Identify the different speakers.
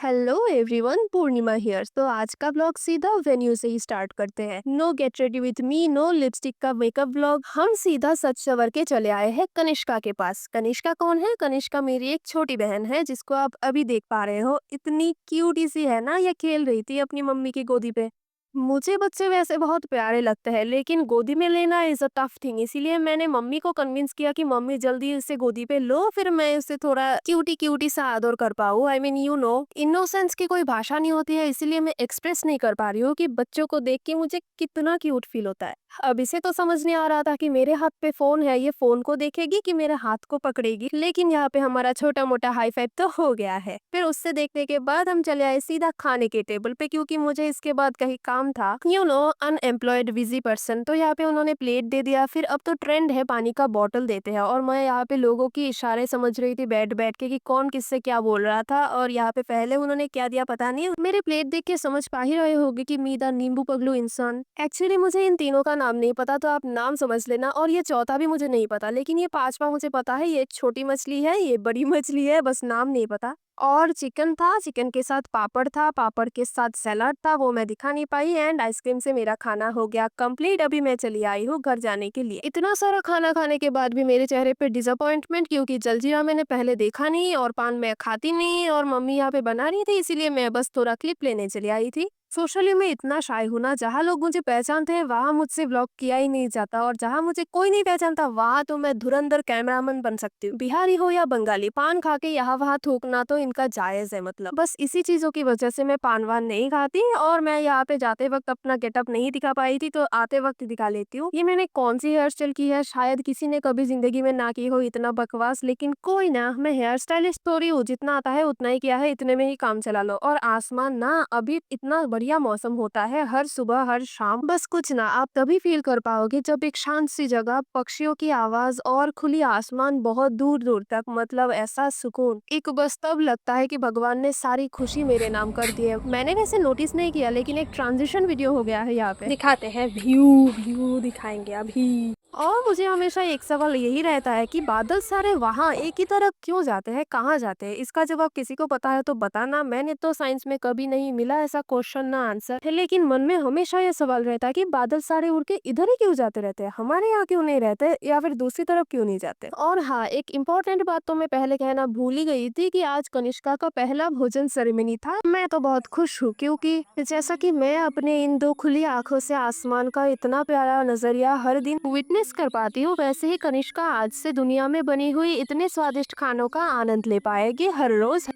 Speaker 1: Hello everyone, Purnima here. तो आज का ब्लॉग सीधा वेन्यू से ही स्टार्ट करते हैं। No get ready with me, no lipstick का मेकअप ब्लॉग। हम सीधा सच सवर के चले आए हैं कनिष्का के पास। कनिष्का कौन है? कनिष्का मेरी एक छोटी बहन है जिसको आप अभी देख पा रहे हो। इतनी क्यूटी सी है ना, ये खेल रही थी अपनी मम्मी की गोदी पे। मुझे बच्चे वैसे बहुत प्यारे लगते हैं, लेकिन गोदी में लेना इज अ टफ थिंग। इसीलिए मैंने मम्मी को कन्विंस किया कि मम्मी जल्दी इसे गोदी पे लो, फिर मैं इसे थोड़ा क्यूटी क्यूटी सा आदर कर पाऊँ। I mean you know, innocence की कोई भाषा नहीं होती है, इसीलिए मैं एक्सप्रेस नहीं कर पा रही हूँ कि बच्चों को देख के मुझे कितना क्यूट फील होता है। अब इसे तो समझ नहीं आ रहा था कि मेरे हाथ पे फोन है, ये फोन को देखेगी कि मेरे हाथ को पकड़ेगी, लेकिन यहाँ पे हमारा छोटा मोटा हाई फाइव तो हो गया है। फिर उससे देखने के बाद हम चले आए सीधा खाने के टेबल पे, क्योंकि मुझे इसके बाद कहीं काम था। You know, unemployed busy person. तो यहाँ पे उन्होंने प्लेट दे दिया। फिर अब तो ट्रेंड है पानी का बॉटल देते हैं, और मैं यहाँ पे लोगों की इशारे समझ रही थी बैठ बैठ के कि कौन किससे क्या बोल रहा था। और यहाँ पे पहले उन्होंने क्या दिया पता नहीं। मेरे प्लेट देख के समझ पा ही रहे होगे कि मीदा नींबू पगलू इंसान। एक्चुअली मुझे इन तीनों का नाम नहीं पता, तो आप नाम समझ लेना। और ये चौथा भी मुझे नहीं पता, लेकिन ये पांचवा मुझे पता है। ये एक छोटी मछली है, ये बड़ी मछली है, बस नाम नहीं पता। और चिकन था, चिकन के साथ पापड़ था, पापड़ के साथ सैलाड था, वो मैं दिखा नहीं पाई। एंड आइसक्रीम से मेरा खाना हो गया कंप्लीट। अभी मैं चली आई हूँ घर जाने के लिए। इतना सारा खाना खाने के बाद भी मेरे चेहरे पे डिसअपॉइंटमेंट, क्योंकि जलजीरा मैंने पहले देखा नहीं और पान मैं खाती नहीं, और मम्मी यहाँ पे बना रही थी, इसीलिए मैं बस थोड़ा क्लिप लेने चली आई थी। सोशली में इतना शाय हूं ना, जहाँ लोग मुझे पहचानते हैं वहां मुझसे व्लॉग किया ही नहीं जाता, और जहाँ मुझे कोई नहीं पहचानता वहां तो मैं धुरंधर कैमरामैन बन सकती हूँ। बिहारी हो या बंगाली, पान खा के यहाँ वहाँ थूकना तो इनका जायज है। मतलब बस इसी चीजों की वजह से मैं पान वान नहीं खाती, और मैं यहाँ पे जाते वक्त अपना गेटअप नहीं दिखा पाई थी, तो आते वक्त दिखा लेती हूँ। ये मैंने कौन सी हेयर स्टाइल की है, शायद किसी ने कभी जिंदगी में ना की हो इतना बकवास, लेकिन कोई ना, मैं हेयर स्टाइलिस्ट थोड़ी हूँ। जितना आता है उतना ही किया है, इतने में ही काम चला लो। और आसमान ना, अभी इतना बढ़िया मौसम होता है हर सुबह हर शाम। बस कुछ ना, आप तभी फील कर पाओगे जब एक शांत सी जगह, पक्षियों की आवाज और खुली आसमान बहुत दूर दूर तक। मतलब ऐसा सुकून एक बस तब लगता है कि भगवान ने सारी खुशी मेरे नाम कर दी है। मैंने वैसे नोटिस नहीं किया, लेकिन एक ट्रांजिशन वीडियो हो गया है। यहाँ पे दिखाते हैं व्यू, व्यू दिखाएंगे अभी। और मुझे हमेशा एक सवाल यही रहता है कि बादल सारे वहाँ एक ही तरफ क्यों जाते हैं, कहाँ जाते हैं? इसका जवाब किसी को पता है तो बताना। मैंने तो साइंस में कभी नहीं मिला ऐसा क्वेश्चन ना आंसर है, लेकिन मन में हमेशा ये सवाल रहता है कि बादल सारे उड़ के इधर ही क्यों जाते रहते हैं, हमारे यहाँ क्यों नहीं रहते, या फिर दूसरी तरफ क्यों नहीं जाते। और हाँ, एक इम्पोर्टेंट बात तो मैं पहले कहना भूल ही गई थी कि आज कनिष्का का पहला भोजन सेरेमनी था। मैं तो बहुत खुश हूँ, क्योंकि जैसा कि मैं अपने इन दो खुली आंखों से आसमान का इतना प्यारा नजरिया हर दिन विटनेस कर पाती हूँ, वैसे ही कनिष्का आज से दुनिया में बनी हुई इतने स्वादिष्ट खानों का आनंद ले पाएगी हर रोज।